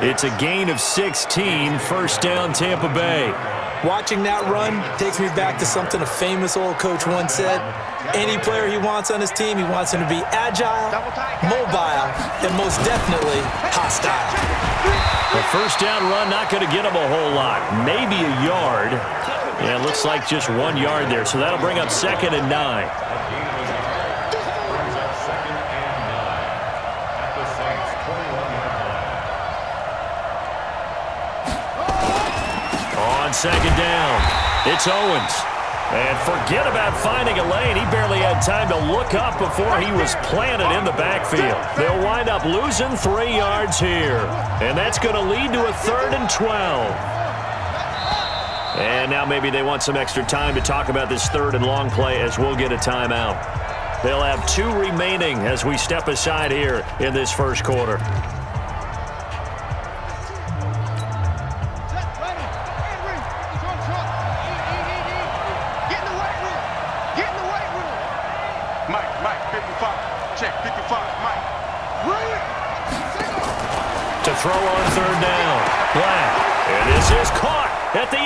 It's a gain of 16, first down Tampa Bay. Watching that run takes me back to something a famous old coach once said. Any player he wants on his team, he wants him to be agile, mobile, and most definitely hostile. The first down run not going to get him a whole lot. Maybe a yard. Yeah, it looks like just 1 yard there, so that'll bring up 2nd and 9. On 2nd down, it's Owens. And forget about finding a lane. He barely had time to look up before he was planted in the backfield. They'll wind up losing 3 yards here. And that's going to lead to a 3rd and 12. And now maybe they want some extra time to talk about this 3rd and long play as we'll get a timeout. They'll have 2 remaining as we step aside here in this first quarter. Throw on 3rd down. Black. And this is caught at the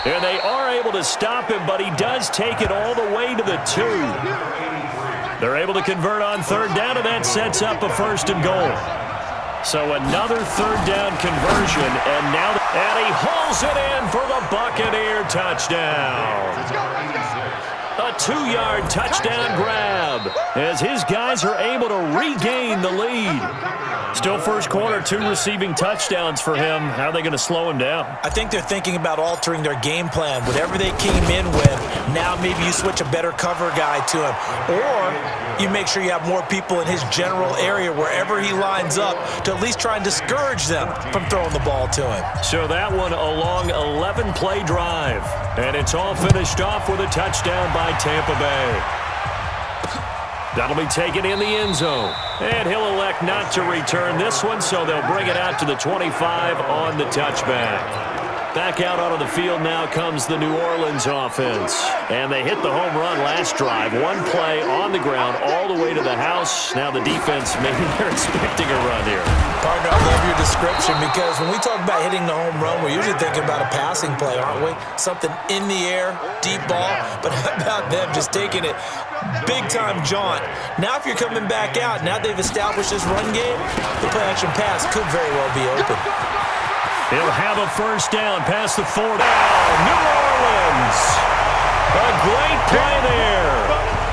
8. And they are able to stop him, but he does take it all the way to the 2. They're able to convert on 3rd down, and that sets up a 1st and goal. So another 3rd down conversion, and now and he hauls it in for the Buccaneer touchdown. A 2-yard touchdown grab as his guys are able to regain the lead. Still first quarter, 2 receiving touchdowns for him. How are they going to slow him down? I think they're thinking about altering their game plan. Whatever they came in with, now maybe you switch a better cover guy to him. Or you make sure you have more people in his general area wherever he lines up to at least try and discourage them from throwing the ball to him. So that one a long 11-play drive. And it's all finished off with a touchdown by Tampa Bay. That'll be taken in the end zone. And he'll elect not to return this one, so they'll bring it out to the 25 on the touchback. Back out onto the field now comes the New Orleans offense. And they hit the home run last drive. 1 play on the ground all the way to the house. Now the defense, maybe they're expecting a run here. Partner, I love your description because when we talk about hitting the home run, we're usually thinking about a passing play, aren't we? Something in the air, deep ball. But how about them just taking it big-time jaunt? Now if you're coming back out, now they've established this run game, the play-action pass could very well be open. He'll have a first down past the 4. New Orleans. A great play there.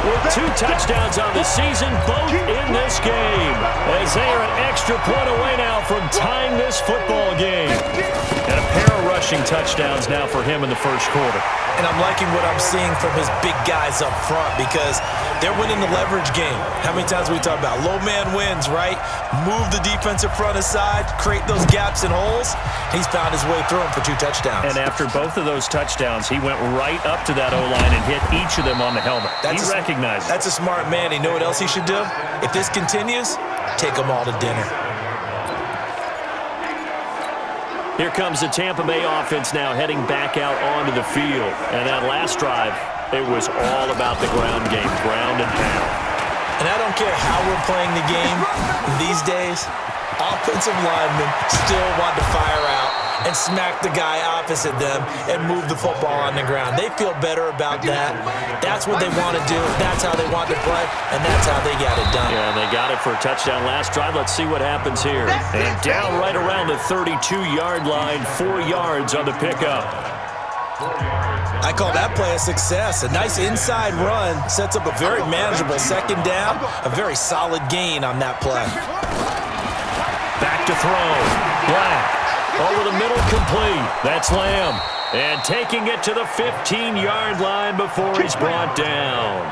With 2 touchdowns on the season, both in this game. As they are an extra point away now from tying this football game. And a pair of rushing touchdowns now for him in the first quarter. And I'm liking what I'm seeing from his big guys up front because they're winning the leverage game. How many times we talk about low man wins, right? Move the defensive front aside, create those gaps and holes. He's found his way through them for 2 touchdowns. And after both of those touchdowns, he went right up to that O-line and hit each of them on the helmet. He recognized it. That's a smart man. You know what else he should do? If this continues, take them all to dinner. Here comes the Tampa Bay offense now heading back out onto the field. And that last drive, it was all about the ground game, ground and pound. And I don't care how we're playing the game these days, offensive linemen still want to fire out and smack the guy opposite them and move the football on the ground. They feel better about that. That's what they want to do. That's how they want to play, and that's how they got it done. Yeah, they got it for a touchdown last drive. Let's see what happens here. And down right around the 32-yard line, 4 yards on the pickup. I call that play a success. A nice inside run sets up a very manageable 2nd down, a very solid gain on that play. Back to throw. Black. Over the middle, complete. That's Lamb. And taking it to the 15-yard line before he's brought down.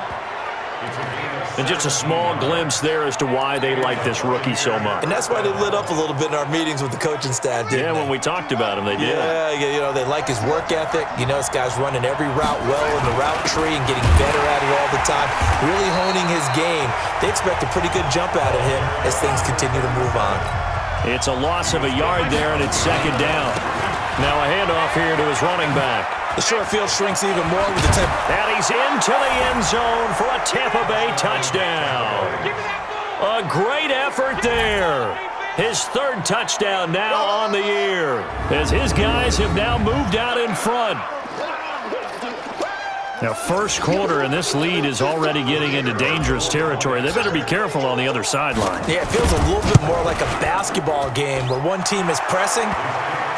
And just a small glimpse there as to why they like this rookie so much. And that's why they lit up a little bit in our meetings with the coaching staff, didn't they? When we talked about him, they did. Yeah, you know, they like his work ethic. You know, this guy's running every route well in the route tree and getting better at it all the time, really honing his game. They expect a pretty good jump out of him as things continue to move on. It's a loss of a yard there, and it's 2nd down. Now a handoff here to his running back. The short field shrinks even more with the tempo. And he's into the end zone for a Tampa Bay touchdown. A great effort there. His third touchdown now on the year, as his guys have now moved out in front. Now, first quarter, and this lead is already getting into dangerous territory. They better be careful on the other sideline. Yeah, it feels a little bit more like a basketball game where one team is pressing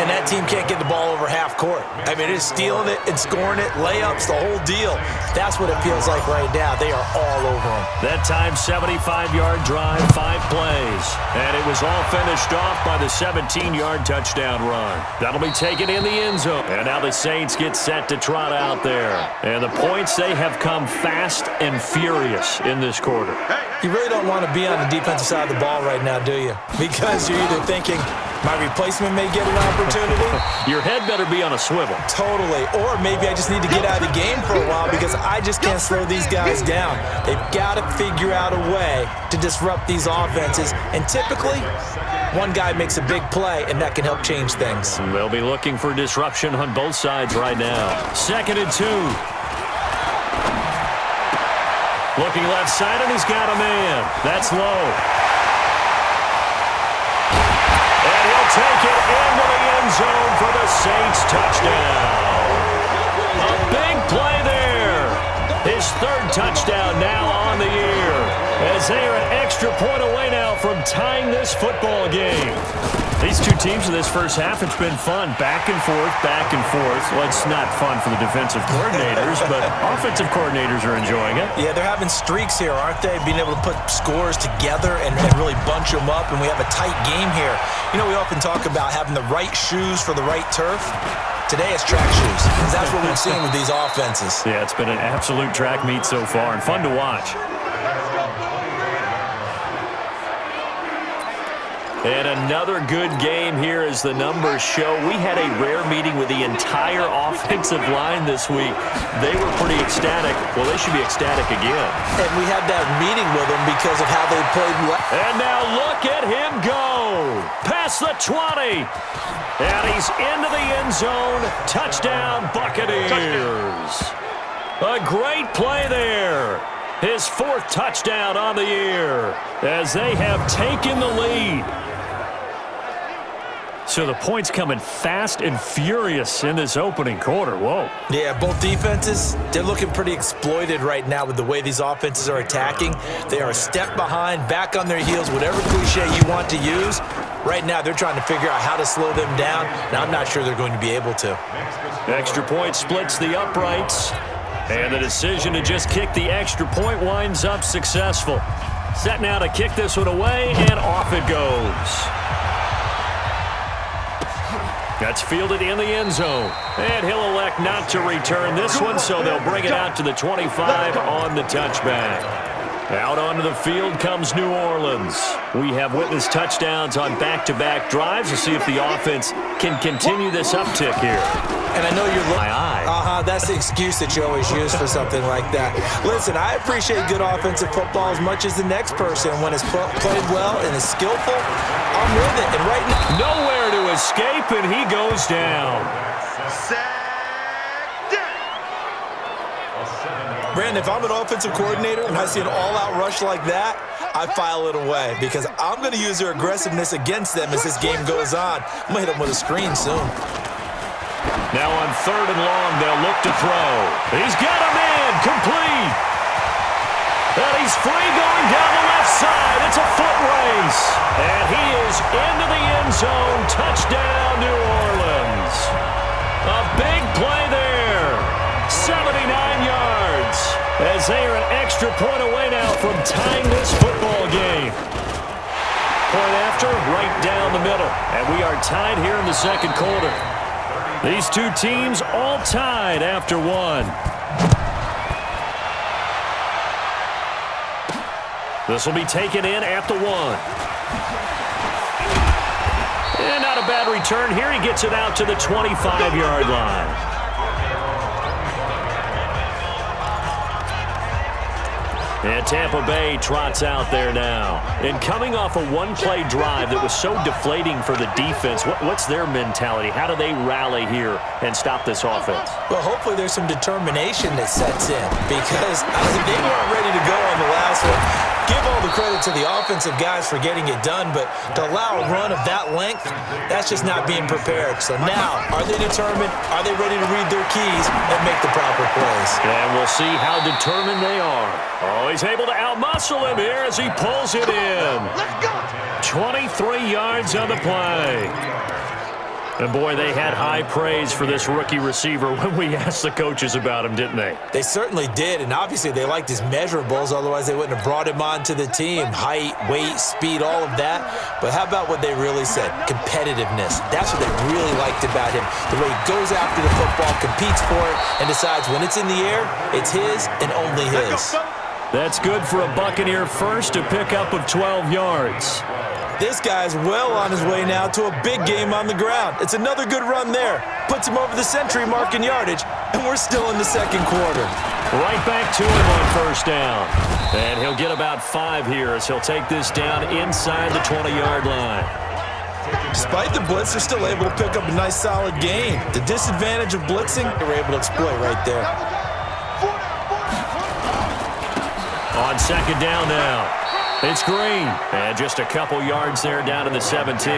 and that team can't get the ball over half court. I mean, it's stealing it and scoring it, layups, the whole deal. That's what it feels like right now. They are all over them. That time, 75-yard drive, 5 plays. And it was all finished off by the 17-yard touchdown run. That'll be taken in the end zone. And now the Saints get set to trot out there. And the points, they have come fast and furious in this quarter. You really don't want to be on the defensive side of the ball right now, do you? Because you're either thinking, my replacement may get an opportunity. Your head better be on a swivel. Totally. Or maybe I just need to get out of the game for a while because I just can't slow these guys down. They've got to figure out a way to disrupt these offenses. And typically, one guy makes a big play, and that can help change things. They'll be looking for disruption on both sides right now. 2nd and 2. Looking left side, and he's got a man. That's low. And he'll take it into the end zone for the Saints touchdown. A big play there. His 3rd touchdown now on the year, as they are an extra point away now from tying this football game. These two teams in this first half, it's been fun. Back and forth, back and forth. Well, it's not fun for the defensive coordinators, but offensive coordinators are enjoying it. Yeah, they're having streaks here, aren't they? Being able to put scores together and really bunch them up, and we have a tight game here. You know, we often talk about having the right shoes for the right turf. Today it's track shoes, because that's what we've seen with these offenses. Yeah, it's been an absolute track meet so far, and fun to watch. And another good game here as the numbers show. We had a rare meeting with the entire offensive line this week. They were pretty ecstatic. Well, they should be ecstatic again. And we had that meeting with them because of how they played. And now look at him go. Past the 20. And he's into the end zone. Touchdown, Buccaneers. A great play there. His 4th touchdown on the year as they have taken the lead. So the points coming fast and furious in this opening quarter. Whoa. Yeah, both defenses, they're looking pretty exploited right now with the way these offenses are attacking. They are a step behind, back on their heels, whatever cliche you want to use. Right now, they're trying to figure out how to slow them down. Now, I'm not sure they're going to be able to. Extra point splits the uprights. And the decision to just kick the extra point winds up successful. Set now to kick this one away, and off it goes. That's fielded in the end zone. And he'll elect not to return this one, so they'll bring it out to the 25 on the touchback. Out onto the field comes New Orleans. We have witnessed touchdowns on back-to-back drives to see if the offense can continue this uptick here. And I know you're looking. My eye. That's the excuse that you always use for something like that. Listen, I appreciate good offensive football as much as the next person. When it's played well and is skillful, I'm with it. And right now, nowhere to escape, and he goes down. Brandon, if I'm an offensive coordinator and I see an all-out rush like that, I file it away because I'm going to use their aggressiveness against them as this game goes on. I'm going to hit them with a screen soon. Now on 3rd and long, they'll look to throw. He's got a man, complete. And he's free going down the left side. It's a foot race. And he is into the end zone. Touchdown, New Orleans. A big play there. 79 yards. As they are an extra point away now from tying this football game. Point after, right down the middle. And we are tied here in the 2nd quarter. These two teams all tied after one. This will be taken in at the 1. And not a bad return here. He gets it out to the 25-yard line. And Tampa Bay trots out there now. And coming off a one-play drive that was so deflating for the defense, what's their mentality? How do they rally here and stop this offense? Well, hopefully there's some determination that sets in because they weren't ready to go on the last one. give all the credit to the offensive guys for getting it done, but to allow a run of that length, that's just not being prepared. So now, are they determined? Are they ready to read their keys and make the proper plays? And we'll see how determined they are. Oh, he's able to outmuscle him here as he pulls it in. 23 yards on the play. And, boy, they had high praise for this rookie receiver when we asked the coaches about him, didn't they? They certainly did, and obviously they liked his measurables. Otherwise, they wouldn't have brought him onto the team. Height, weight, speed, all of that. But how about what they really said? Competitiveness. That's what they really liked about him. The way he goes after the football, competes for it, and decides when it's in the air, it's his and only his. That's good for a Buccaneer first, a pickup of 12 yards. This guy's well on his way now to a big game on the ground. It's another good run there. Puts him over the century mark in yardage, and we're still in the second quarter. Right back to him on first down. And he'll get about 5 here as he'll take this down inside the 20-yard line. Despite the blitz, they're still able to pick up a nice, solid gain. The disadvantage of blitzing, they were able to exploit right there. On second down now. It's Green, and just a couple yards there down to the 17.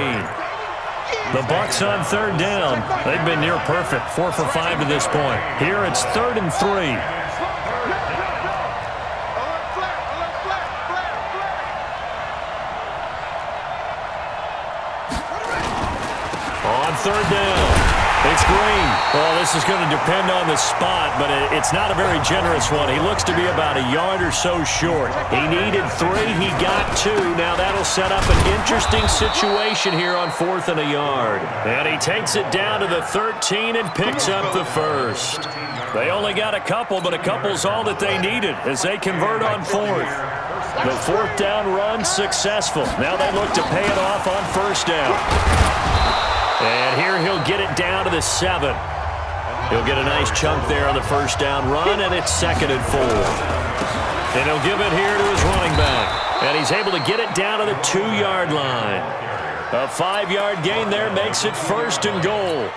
The Bucs on third down. They've been near perfect, 4 for 5 to this point. Here it's 3rd and 3. On third down. It's Green. Well, this is going to depend on the spot, but it's not a very generous one. He looks to be about a yard or so short. He needed 3. He got 2. Now that'll set up an interesting situation here on 4th and a yard. And he takes it down to the 13 and picks up the first. They only got a couple, but a couple's all that they needed as they convert on 4th. The 4th down run successful. Now they look to pay it off on first down. And here he'll get it down to the 7. He'll get a nice chunk there on the first down run, and it's 2nd and 4. And he'll give it here to his running back. And he's able to get it down to the 2-yard line. A 5-yard gain there makes it 1st and goal.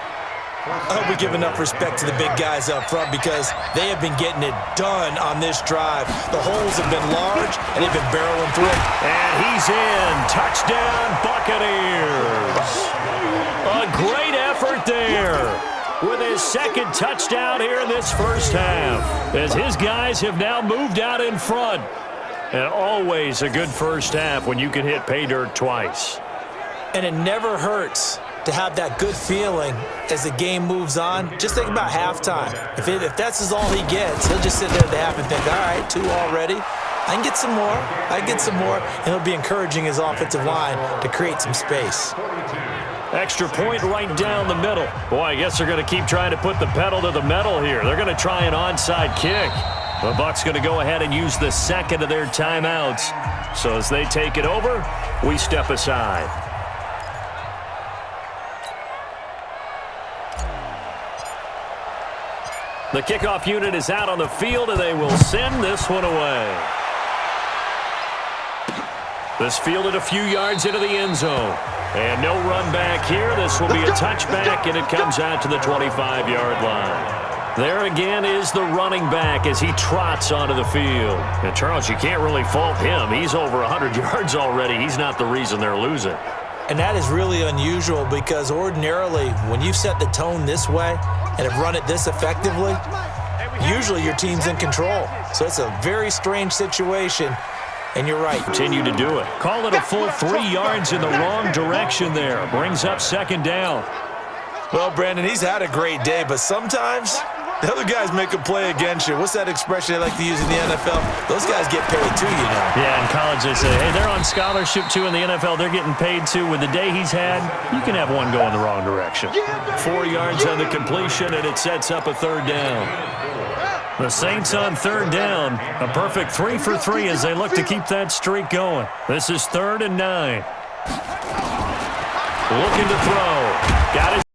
I hope we give enough respect to the big guys up front because they have been getting it done on this drive. The holes have been large, and they've been barreling through it. And he's in. Touchdown, Buccaneers. A great effort there with his 2nd touchdown here in this first half as his guys have now moved out in front. And always a good first half when you can hit pay dirt twice. And it never hurts to have that good feeling as the game moves on. Just think about halftime. If that's all he gets, he'll just sit there at the half and think, all right, 2 already. I can get some more. I can get some more. And he'll be encouraging his offensive line to create some space. Extra point right down the middle. Boy, I guess they're going to keep trying to put the pedal to the metal here. They're going to try an onside kick. The Bucs going to go ahead and use the 2nd of their timeouts. So as they take it over, we step aside. The kickoff unit is out on the field, and they will send this one away. This fielded a few yards into the end zone. And no run back here. This will be a touchback, and it comes out to the 25-yard line. There again is the running back as he trots onto the field. And, Charles, you can't really fault him. He's over 100 yards already. He's not the reason they're losing. And that is really unusual because ordinarily when you've set the tone this way and have run it this effectively, usually your team's in control. So it's a very strange situation. And you're right. Continue to do it. Call it a full 3 yards in the wrong direction there. Brings up 2nd down. Well, Brandon, he's had a great day, but sometimes the other guys make a play against you. What's that expression they like to use in the NFL? Those guys get paid too, you know. Yeah, in college they say, hey, they're on scholarship too. In the NFL, they're getting paid too. With the day he's had, you can have one go in the wrong direction. 4 yards on the completion, and it sets up a 3rd down. The Saints on 3rd down. A perfect 3 for 3 as they look to keep that streak going. This is 3rd and 9. Looking to throw. Got it.